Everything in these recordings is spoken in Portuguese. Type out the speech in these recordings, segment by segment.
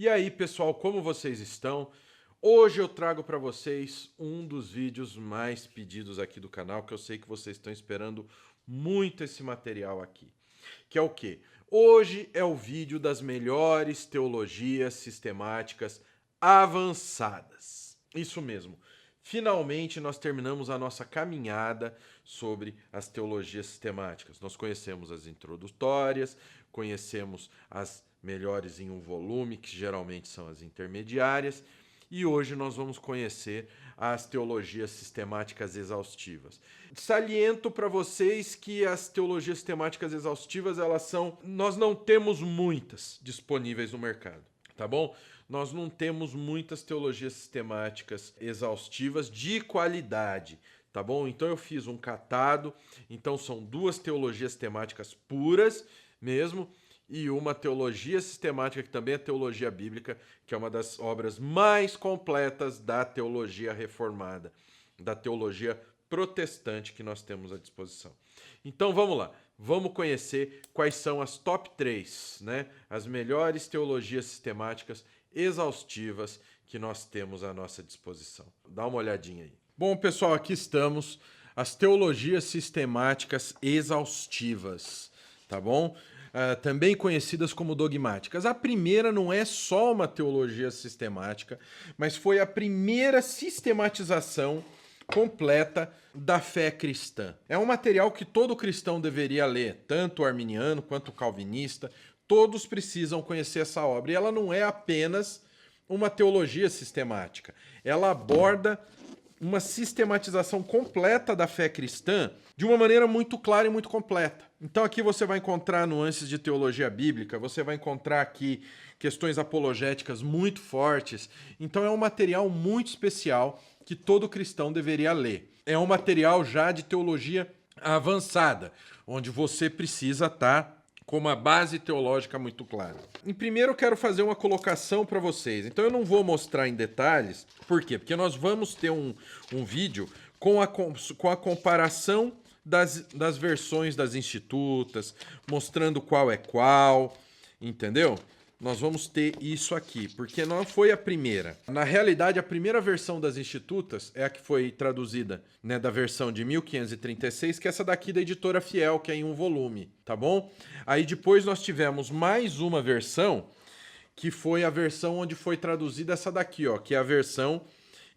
E aí, pessoal, como vocês estão? Hoje eu trago para vocês um dos vídeos mais pedidos aqui do canal, que eu sei que vocês estão esperando muito esse material aqui. Que é o quê? Hoje é o vídeo das melhores teologias sistemáticas avançadas. Isso mesmo. Finalmente nós terminamos a nossa caminhada sobre as teologias sistemáticas. Nós conhecemos as introdutórias, conhecemos as melhores em um volume, que geralmente são as intermediárias, e hoje nós vamos conhecer as teologias sistemáticas exaustivas. Saliento para vocês que as teologias sistemáticas exaustivas, nós não temos muitas disponíveis no mercado, tá bom? Nós não temos muitas teologias sistemáticas exaustivas de qualidade, tá bom? Então eu fiz um catado, então são duas teologias sistemáticas puras mesmo, e uma teologia sistemática, que também é teologia bíblica, que é uma das obras mais completas da teologia reformada, da teologia protestante que nós temos à disposição. Então vamos lá, vamos conhecer quais são as top 3, né? As melhores teologias sistemáticas exaustivas que nós temos à nossa disposição. Dá uma olhadinha aí. Bom, pessoal, aqui estamos, as teologias sistemáticas exaustivas, tá bom? Também conhecidas como dogmáticas. A primeira não é só uma teologia sistemática, mas foi a primeira sistematização completa da fé cristã. É um material que todo cristão deveria ler, tanto o arminiano quanto o calvinista. Todos precisam conhecer essa obra. E ela não é apenas uma teologia sistemática. Ela aborda uma sistematização completa da fé cristã de uma maneira muito clara e muito completa. Então aqui você vai encontrar nuances de teologia bíblica, você vai encontrar aqui questões apologéticas muito fortes. Então é um material muito especial que todo cristão deveria ler. É um material já de teologia avançada, onde você precisa estar com uma base teológica muito clara. Em primeiro, eu quero fazer uma colocação para vocês. Então, eu não vou mostrar em detalhes. Por quê? Porque nós vamos ter um vídeo com a comparação das versões das institutas, mostrando qual é qual, entendeu? Nós vamos ter isso aqui, porque não foi a primeira. Na realidade, a primeira versão das institutas é a que foi traduzida, né, da versão de 1536, que é essa daqui da Editora Fiel, que é em um volume, tá bom? Aí depois nós tivemos mais uma versão, que foi a versão onde foi traduzida essa daqui, ó, que é a versão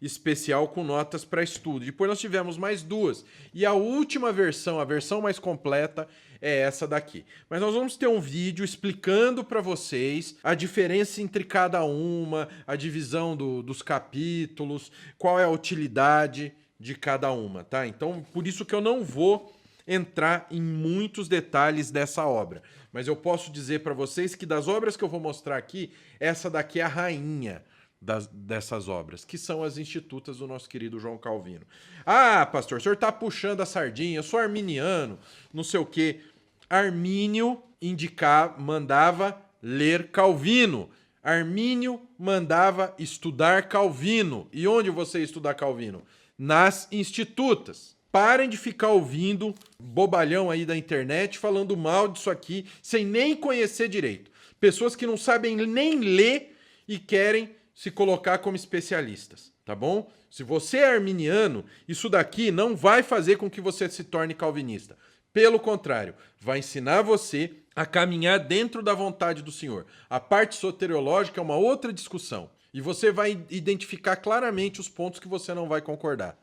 especial com notas para estudo. Depois nós tivemos mais duas. E a última versão, a versão mais completa, é essa daqui. Mas nós vamos ter um vídeo explicando para vocês a diferença entre cada uma, a divisão dos capítulos, qual é a utilidade de cada uma, tá? Então, por isso que eu não vou entrar em muitos detalhes dessa obra. Mas eu posso dizer para vocês que das obras que eu vou mostrar aqui, essa daqui é a rainha dessas obras, que são as institutas do nosso querido João Calvino. Ah, pastor, o senhor está puxando a sardinha, eu sou arminiano, não sei o quê. Armínio mandava ler Calvino. Armínio mandava estudar Calvino. E onde você ia estudar Calvino? Nas institutas. Parem de ficar ouvindo bobalhão aí da internet falando mal disso aqui, sem nem conhecer direito. Pessoas que não sabem nem ler e querem se colocar como especialistas, tá bom? Se você é arminiano, isso daqui não vai fazer com que você se torne calvinista. Pelo contrário, vai ensinar você a caminhar dentro da vontade do Senhor. A parte soteriológica é uma outra discussão. E você vai identificar claramente os pontos que você não vai concordar.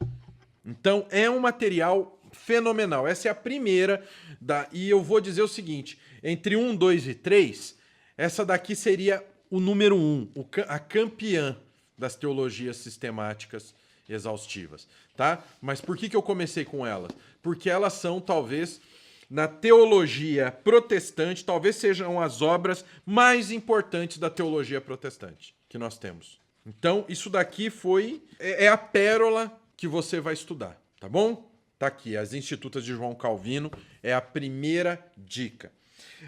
Então, é um material fenomenal. Essa é a primeira. E eu vou dizer o seguinte, entre 1, 2 e 3, essa daqui seria o número 1, a campeã das teologias sistemáticas exaustivas, tá? Mas por que eu comecei com elas? Porque elas são, talvez, na teologia protestante, talvez sejam as obras mais importantes da teologia protestante que nós temos. Então, isso daqui é a pérola que você vai estudar, tá bom? Tá aqui, as Institutas de João Calvino é a primeira dica.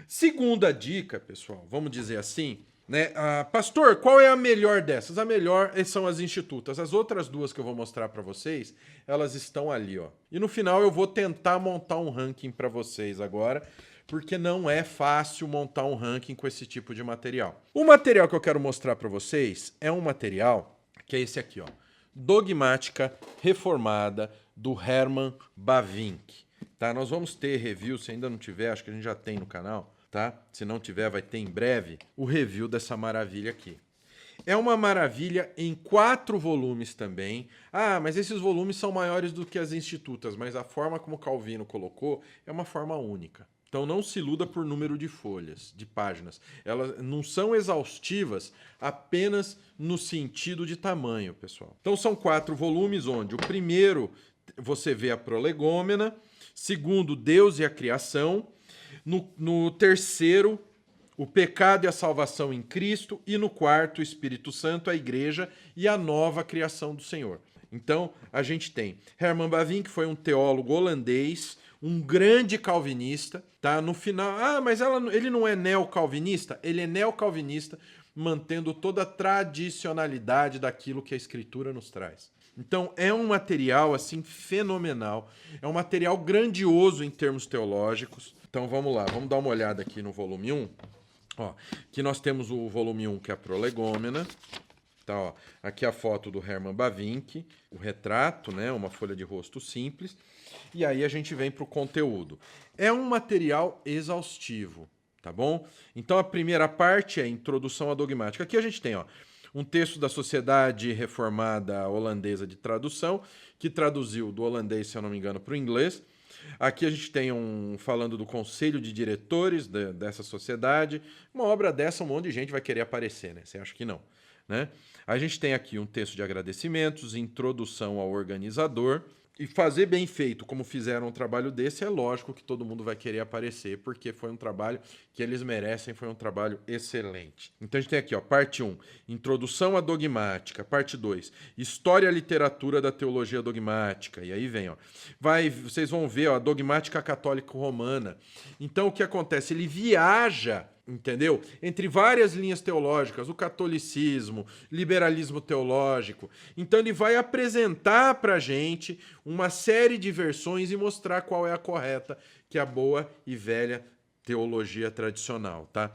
Segunda dica, pessoal, vamos dizer assim, né? Pastor, qual é a melhor dessas? A melhor são as institutas. As outras duas que eu vou mostrar para vocês, elas estão ali, ó. E no final eu vou tentar montar um ranking para vocês agora, porque não é fácil montar um ranking com esse tipo de material. O material que eu quero mostrar para vocês é um material que é esse aqui, ó. Dogmática Reformada, do Herman Bavinck. Tá? Nós vamos ter review, se ainda não tiver, acho que a gente já tem no canal, tá? Se não tiver, vai ter em breve o review dessa maravilha aqui. É uma maravilha em 4 volumes também. Ah, mas esses volumes são maiores do que as institutas, mas a forma como Calvino colocou é uma forma única. Então não se iluda por número de folhas, de páginas. Elas não são exaustivas apenas no sentido de tamanho, pessoal. Então são 4 volumes, onde o primeiro você vê a prolegômena, segundo, Deus e a criação, no terceiro, o pecado e a salvação em Cristo, e no quarto, o Espírito Santo, a igreja e a nova criação do Senhor. Então, a gente tem Herman Bavinck, que foi um teólogo holandês, um grande calvinista, tá? No final, mas ele não é neocalvinista? Ele é neocalvinista, mantendo toda a tradicionalidade daquilo que a Escritura nos traz. Então, é um material, assim, fenomenal. É um material grandioso em termos teológicos. Então, vamos lá. Vamos dar uma olhada aqui no volume 1. Ó, aqui nós temos o volume 1, que é a prolegômena. Tá, ó, aqui a foto do Herman Bavinck, o retrato, né, uma folha de rosto simples. E aí a gente vem para o conteúdo. É um material exaustivo, tá bom? Então, a primeira parte é a introdução à dogmática. Aqui a gente tem, ó, um texto da Sociedade Reformada Holandesa de Tradução, que traduziu do holandês, se eu não me engano, para o inglês. Aqui a gente tem falando do conselho de diretores dessa sociedade. Uma obra dessa, um monte de gente vai querer aparecer, né? Você acha que não, né? A gente tem aqui um texto de agradecimentos, introdução ao organizador. E fazer bem feito, como fizeram um trabalho desse, é lógico que todo mundo vai querer aparecer, porque foi um trabalho que eles merecem, foi um trabalho excelente. Então a gente tem aqui, ó, parte 1, Introdução à Dogmática, parte 2, História e Literatura da Teologia Dogmática, e aí vem, ó, vocês vão ver, ó, a Dogmática Católica Romana. Então o que acontece? Ele viaja, entendeu? Entre várias linhas teológicas, o catolicismo, liberalismo teológico. Então ele vai apresentar para a gente uma série de versões e mostrar qual é a correta, que é a boa e velha teologia tradicional, tá?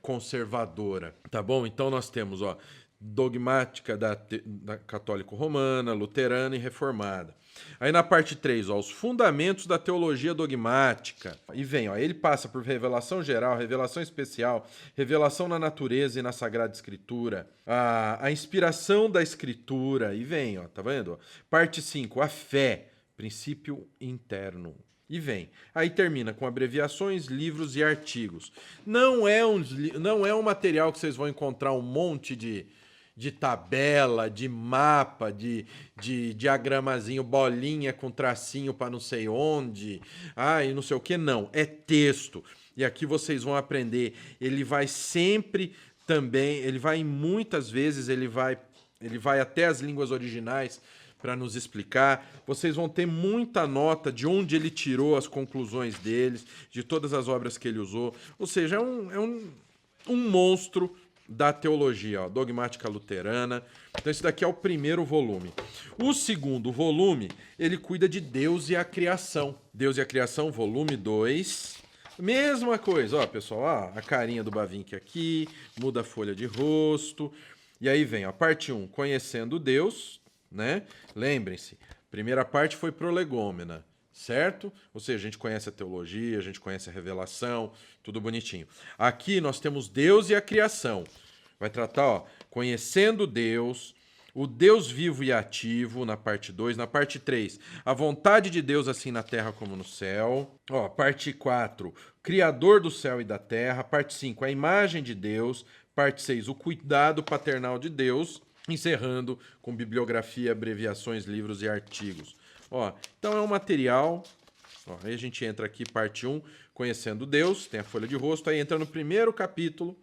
Conservadora, tá bom? Então nós temos, ó, dogmática da católico-romana, luterana e reformada. Aí na parte 3, ó, os fundamentos da teologia dogmática. E vem, ó, ele passa por revelação geral, revelação especial, revelação na natureza e na Sagrada Escritura, a inspiração da Escritura. E vem, ó, tá vendo? Parte 5, a fé, princípio interno. E vem. Aí termina com abreviações, livros e artigos. Não é um material que vocês vão encontrar um monte de tabela, de mapa, de diagramazinho, bolinha com tracinho para não sei onde, e não sei o que, não. É texto. E aqui vocês vão aprender. Ele vai sempre também, muitas vezes, ele vai até as línguas originais para nos explicar. Vocês vão ter muita nota de onde ele tirou as conclusões deles, de todas as obras que ele usou. Ou seja, é um monstro da teologia, ó, dogmática luterana. Então esse daqui é o primeiro volume. O segundo volume, ele cuida de Deus e a criação. Deus e a criação, volume 2. Mesma coisa, ó, pessoal, ó, a carinha do Bavinck aqui, muda a folha de rosto. E aí vem a parte 1, conhecendo Deus, né? Lembrem-se, primeira parte foi prolegômena, certo? Ou seja, a gente conhece a teologia, a gente conhece a revelação, tudo bonitinho. Aqui nós temos Deus e a criação. Vai tratar, ó, conhecendo Deus, o Deus vivo e ativo, na parte 2. Na parte 3, a vontade de Deus assim na terra como no céu. Ó, parte 4, Criador do céu e da terra. Parte 5, a imagem de Deus. Parte 6, o cuidado paternal de Deus. Encerrando com bibliografia, abreviações, livros e artigos. Ó, então é um material. Ó, aí a gente entra aqui, parte 1, conhecendo Deus, tem a folha de rosto. Aí entra no primeiro capítulo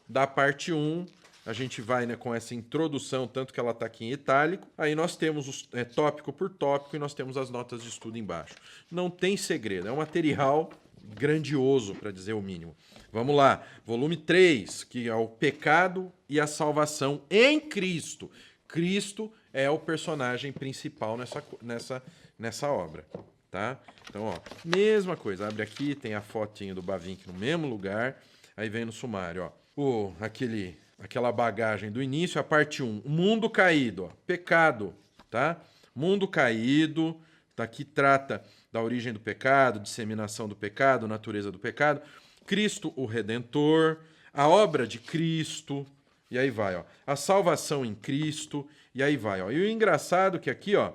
da parte 1. A gente vai, né, com essa introdução, tanto que ela está aqui em itálico. Aí nós temos tópico por tópico e nós temos as notas de estudo embaixo. Não tem segredo, é um material grandioso, para dizer o mínimo. Vamos lá, volume 3, que é o pecado e a salvação em Cristo. Cristo é o personagem principal nessa obra. tá? Então, ó, mesma coisa. Abre aqui, tem a fotinho do Bavinck no mesmo lugar. Aí vem no sumário, ó. Aquela bagagem do início, a parte 1. Mundo caído, ó. Pecado, tá? Mundo caído. Aqui trata da origem do pecado, disseminação do pecado, natureza do pecado. Cristo, o Redentor. A obra de Cristo. E aí vai, ó. A salvação em Cristo. E aí vai, ó. E o engraçado é que aqui, ó,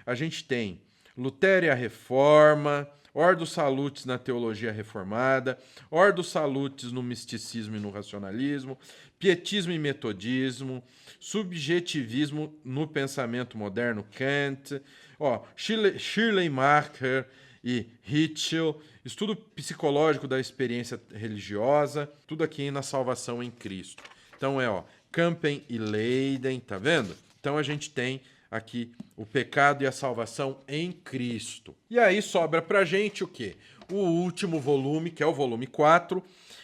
a gente tem Lutero e a Reforma, Ordo Salutis na teologia reformada, Ordo Salutis no misticismo e no racionalismo, pietismo e metodismo, subjetivismo no pensamento moderno, Kant, ó, Shirley Marker e Hitchell, estudo psicológico da experiência religiosa, tudo aqui na salvação em Cristo. Então ó, Campen e Leiden, tá vendo? Então a gente tem aqui o pecado e a salvação em Cristo. E aí sobra pra gente o quê? O último volume, que é o volume 4,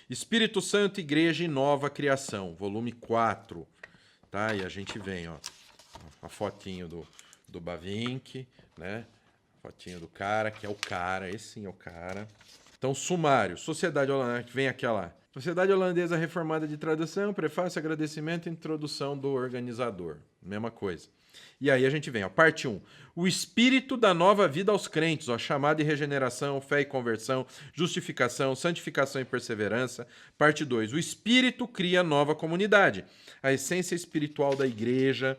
Espírito Santo, Igreja e Nova Criação, volume 4. Tá? E a gente vem, ó, a fotinho do Bavinck, né? Fotinho do cara, que é o cara, esse sim é o cara. Então, sumário, Sociedade Holandesa, vem aquela Sociedade Holandesa Reformada de Tradução, prefácio, agradecimento e introdução do organizador. Mesma coisa. E aí a gente vem, ó, parte 1. O espírito da nova vida aos crentes, ó, chamada e regeneração, fé e conversão, justificação, santificação e perseverança. Parte 2. O espírito cria nova comunidade. A essência espiritual da igreja,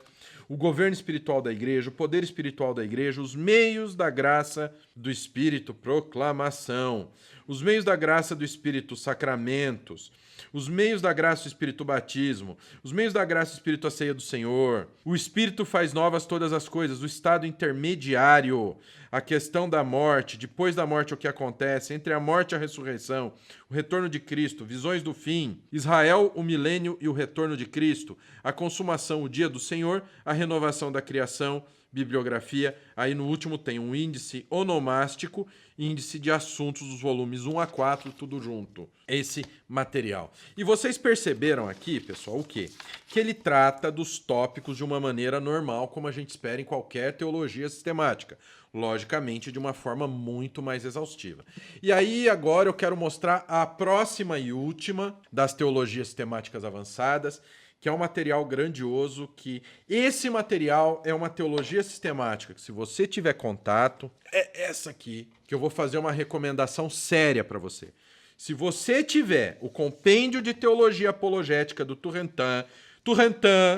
o governo espiritual da igreja, o poder espiritual da igreja, os meios da graça do Espírito, proclamação, os meios da graça do Espírito, sacramentos, os meios da graça do Espírito, batismo, os meios da graça do Espírito, a ceia do Senhor, o Espírito faz novas todas as coisas, o estado intermediário, a questão da morte, depois da morte o que acontece, entre a morte e a ressurreição, o retorno de Cristo, visões do fim, Israel, o milênio e o retorno de Cristo, a consumação, o dia do Senhor, a renovação da criação, bibliografia, aí no último tem um índice onomástico, índice de assuntos dos volumes 1 a 4, tudo junto. Esse material. E vocês perceberam aqui, pessoal, o quê? Que ele trata dos tópicos de uma maneira normal, como a gente espera em qualquer teologia sistemática. Logicamente, de uma forma muito mais exaustiva. E aí, agora eu quero mostrar a próxima e última das teologias sistemáticas avançadas, que é um material grandioso, que esse material é uma teologia sistemática, que se você tiver contato, é essa aqui, que eu vou fazer uma recomendação séria para você. Se você tiver o Compêndio de Teologia Apologética do Turrentin,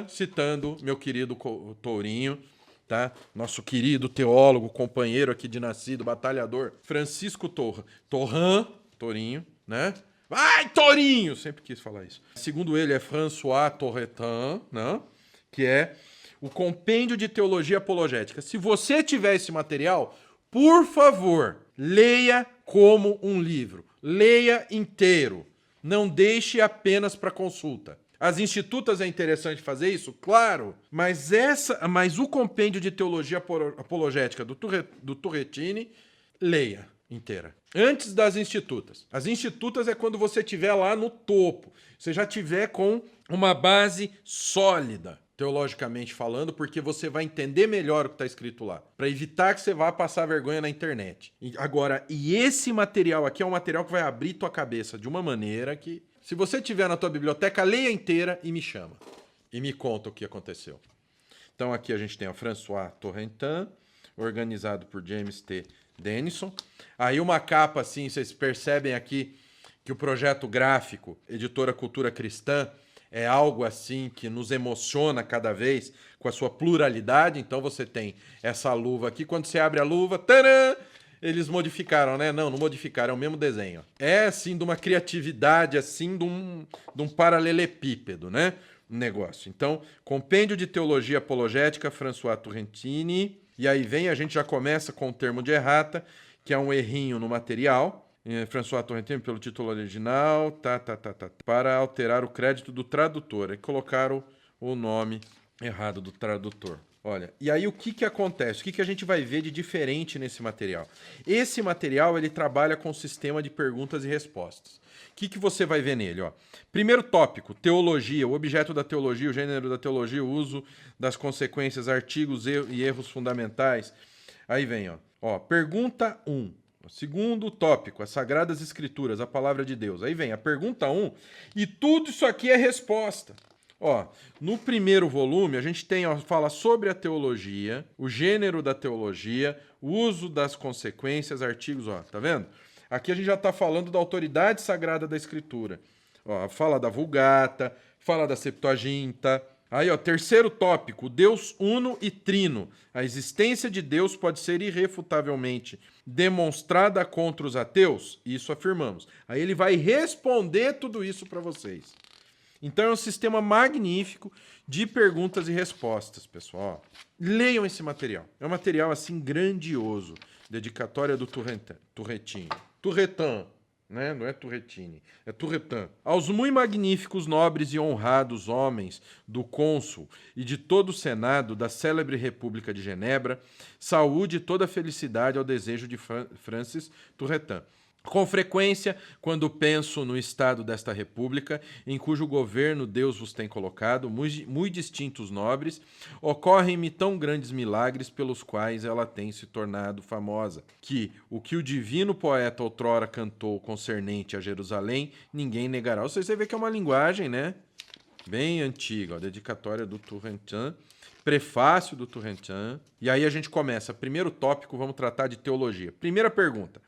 citando meu querido Tourinho, tá? Nosso querido teólogo, companheiro aqui de nascido, batalhador, Francisco Tourinho, né? Vai, Tourinho! Sempre quis falar isso. Segundo ele, é François Torretin, né? Que é o Compêndio de Teologia Apologética. Se você tiver esse material, por favor, leia como um livro. Leia inteiro. Não deixe apenas para consulta. As institutas é interessante fazer isso? Claro. Mas o Compêndio de Teologia Apologética do Turretini, leia inteira. Antes das institutas. As institutas é quando você estiver lá no topo. Você já tiver com uma base sólida, teologicamente falando, porque você vai entender melhor o que está escrito lá. Para evitar que você vá passar vergonha na internet. E esse material aqui é um material que vai abrir tua cabeça de uma maneira que, se você tiver na tua biblioteca, leia inteira e me chama. E me conta o que aconteceu. Então aqui a gente tem a François Torrentin, organizado por James T. Denison. Aí uma capa assim, vocês percebem aqui que o projeto gráfico, Editora Cultura Cristã, é algo assim que nos emociona cada vez com a sua pluralidade. Então você tem essa luva aqui, quando você abre a luva, tadã! Eles modificaram, né? Não modificaram, é o mesmo desenho. É assim de uma criatividade, assim de um paralelepípedo, né? Um negócio. Então, Compêndio de Teologia Apologética, François Turrentini. E aí a gente já começa com o termo de errata, que é um errinho no material. François Torrentini, pelo título original, para alterar o crédito do tradutor. E colocaram o nome errado do tradutor. Olha, e aí o que acontece? O que a gente vai ver de diferente nesse material? Esse material, ele trabalha com o sistema de perguntas e respostas. O que você vai ver nele? Ó? Primeiro tópico, teologia, o objeto da teologia, o gênero da teologia, o uso das consequências, artigos e erros fundamentais, Aí vem, ó, pergunta 1. Segundo tópico, as Sagradas Escrituras, a Palavra de Deus. Aí vem a pergunta 1 e tudo isso aqui é resposta. Ó, no primeiro volume, a gente tem, ó, fala sobre a teologia, o gênero da teologia, o uso das consequências, artigos, ó, tá vendo? Aqui a gente já está falando da autoridade sagrada da Escritura. Ó, fala da Vulgata, fala da Septuaginta. Aí, ó, terceiro tópico, Deus uno e trino. A existência de Deus pode ser irrefutavelmente demonstrada contra os ateus? Isso afirmamos. Aí ele vai responder tudo isso para vocês. Então é um sistema magnífico de perguntas e respostas, pessoal. Leiam esse material. É um material, assim, grandioso. Dedicatória do Turretin. Turretin, né? Não é Turretini, é Turretin. Aos muito magníficos, nobres e honrados homens do cônsul e de todo o senado da célebre República de Genebra, saúde e toda felicidade ao desejo de Francis Turretin. Com frequência, quando penso no estado desta república, em cujo governo Deus vos tem colocado, muito distintos nobres, ocorrem-me tão grandes milagres pelos quais ela tem se tornado famosa, que o divino poeta outrora cantou concernente a Jerusalém, ninguém negará. Ou seja, você vê que é uma linguagem, né, bem antiga, ó, dedicatória do Turretin, prefácio do Turretin, e aí a gente começa. Primeiro tópico, vamos tratar de teologia. Primeira pergunta.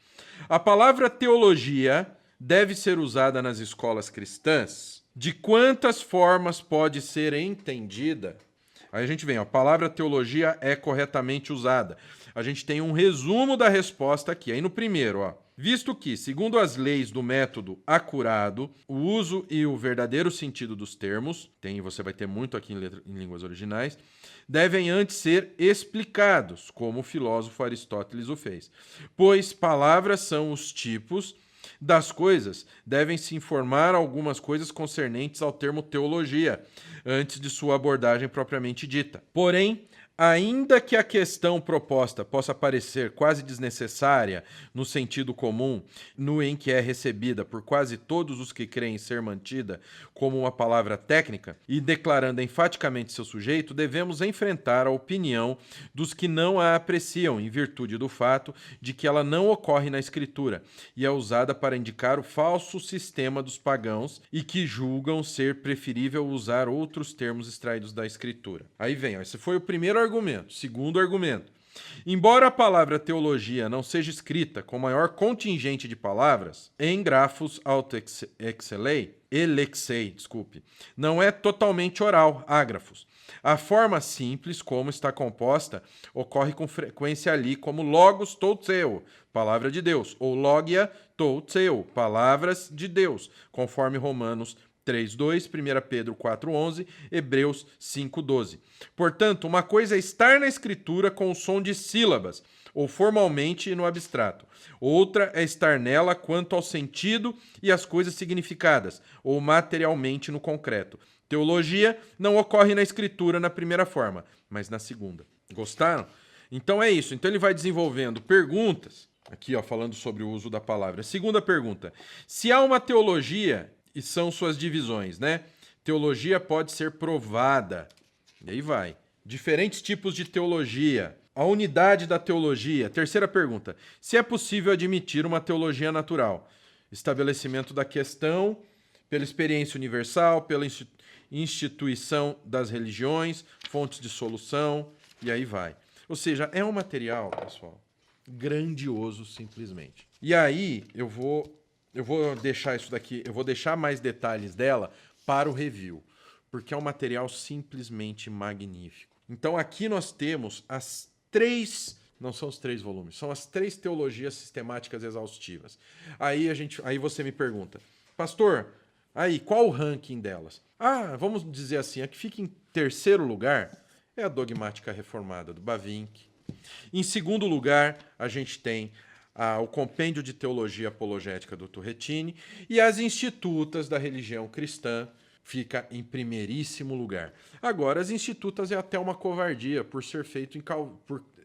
A palavra teologia deve ser usada nas escolas cristãs? De quantas formas pode ser entendida? Aí a gente vem, ó, a palavra teologia é corretamente usada. A gente tem um resumo da resposta aqui. Aí no primeiro, ó, visto que, segundo as leis do método acurado, o uso e o verdadeiro sentido dos termos, você vai ter muito aqui em línguas originais, devem antes ser explicados, como o filósofo Aristóteles o fez. Pois palavras são os tipos das coisas, devem se informar algumas coisas concernentes ao termo teologia, antes de sua abordagem propriamente dita. Porém, ainda que a questão proposta possa parecer quase desnecessária no sentido comum, no em que é recebida por quase todos os que creem ser mantida como uma palavra técnica, e declarando enfaticamente seu sujeito, devemos enfrentar a opinião dos que não a apreciam, em virtude do fato de que ela não ocorre na Escritura, e é usada para indicar o falso sistema dos pagãos, e que julgam ser preferível usar outros termos extraídos da Escritura. Aí vem, ó, esse foi o primeiro argumento. Segundo argumento. Embora a palavra teologia não seja escrita com maior contingente de palavras, em grafos auto elexei, não é totalmente oral, ágrafos. A forma simples, como está composta, ocorre com frequência ali como logos toutseo, palavra de Deus, ou logia toutseo, palavras de Deus, conforme Romanos 3:2, 1 Pedro 4:11, Hebreus 5:12. Portanto, uma coisa é estar na Escritura com o som de sílabas, ou formalmente e no abstrato. Outra é estar nela quanto ao sentido e às coisas significadas, ou materialmente no concreto. Teologia não ocorre na Escritura na primeira forma, mas na segunda. Gostaram? Então é isso. Então ele vai desenvolvendo perguntas, aqui ó, falando sobre o uso da palavra. Segunda pergunta. Se há uma teologia, e são suas divisões, né? Teologia pode ser provada. E aí vai. Diferentes tipos de teologia. A unidade da teologia. Terceira pergunta. Se é possível admitir uma teologia natural? Estabelecimento da questão pela experiência universal, pela instituição das religiões, fontes de solução, e aí vai. Ou seja, é um material, pessoal, grandioso simplesmente. E aí eu vou deixar isso daqui, eu vou deixar mais detalhes dela para o review, porque é um material simplesmente magnífico. Então aqui nós temos as três, não são os 3 volumes, são as 3 teologias sistemáticas exaustivas. Aí você me pergunta, pastor, aí qual o ranking delas? Ah, vamos dizer assim, a que fica em terceiro lugar é a dogmática reformada do Bavinck. Em segundo lugar, a gente tem o Compêndio de Teologia Apologética do Turretini, e as Institutas da Religião Cristã fica em primeiríssimo lugar. Agora, as Institutas é até uma covardia por ser feito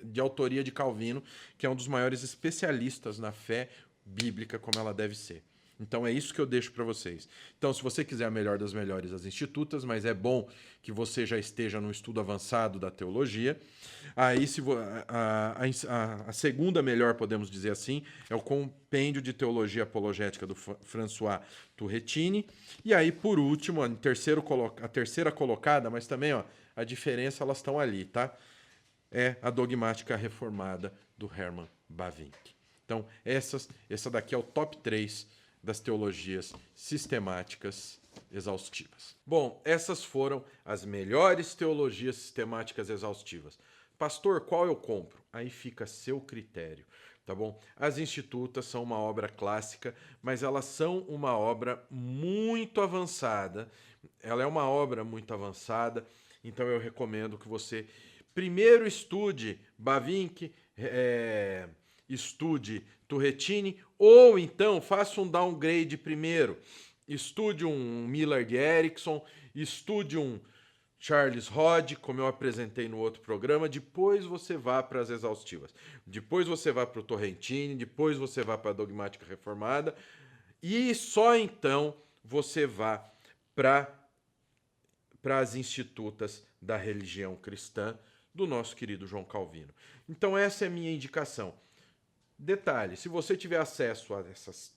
de autoria de Calvino, que é um dos maiores especialistas na fé bíblica como ela deve ser. Então é isso que eu deixo para vocês. Então, se você quiser a melhor das melhores, as institutas, mas é bom que você já esteja no estudo avançado da teologia. Aí, a segunda melhor, podemos dizer assim, é o Compêndio de Teologia Apologética do François Turretini. E aí, por último, a terceira colocada, mas também ó, a diferença, elas estão ali, tá? É a Dogmática Reformada do Hermann Bavinck. Então, essa daqui é o top 3 das teologias sistemáticas exaustivas. Bom, essas foram as melhores teologias sistemáticas exaustivas. Pastor, qual eu compro? Aí fica a seu critério, tá bom? As Institutas são uma obra clássica, mas elas são uma obra muito avançada. Ela é uma obra muito avançada, então eu recomendo que você primeiro estude Bavinck, estude Turretini, ou então faça um downgrade primeiro. Estude um Millard Erickson, estude um Charles Hodge, como eu apresentei no outro programa, depois você vá para as exaustivas. Depois você vá para o Turretini, depois você vá para a Dogmática Reformada, e só então você vá para as institutas da religião cristã do nosso querido João Calvino. Então essa é a minha indicação. Detalhe, se você tiver acesso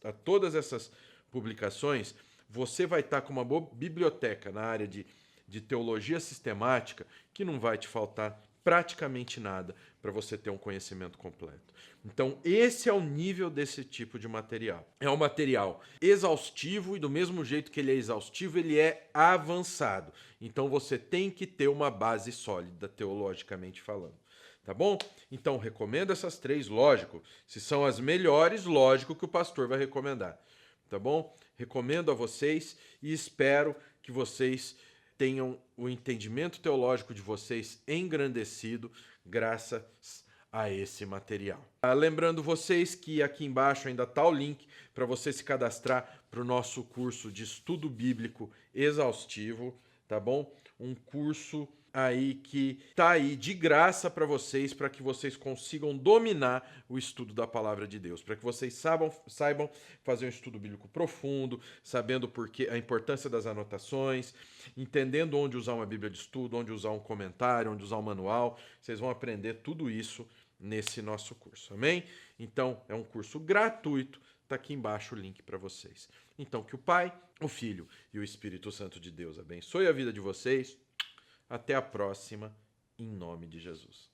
a todas essas publicações, você vai estar com uma boa biblioteca na área de teologia sistemática que não vai te faltar praticamente nada para você ter um conhecimento completo. Então, esse é o nível desse tipo de material. É um material exaustivo e do mesmo jeito que ele é exaustivo, ele é avançado. Então, você tem que ter uma base sólida, teologicamente falando. Tá bom? Então, recomendo essas três, lógico. Se são as melhores, lógico que o pastor vai recomendar. Tá bom? Recomendo a vocês e espero que vocês tenham o entendimento teológico de vocês engrandecido graças a esse material. Lembrando vocês que aqui embaixo ainda está o link para você se cadastrar para o nosso curso de estudo bíblico exaustivo, tá bom? Um curso aí que tá aí de graça para vocês, para que vocês consigam dominar o estudo da palavra de Deus, para que vocês saibam fazer um estudo bíblico profundo, sabendo porque a importância das anotações, entendendo onde usar uma Bíblia de estudo, onde usar um comentário, onde usar um manual. Vocês vão aprender tudo isso nesse nosso curso, amém? Então, é um curso gratuito, tá aqui embaixo o link para vocês. Então, que o Pai, o Filho e o Espírito Santo de Deus abençoe a vida de vocês. Até a próxima, em nome de Jesus.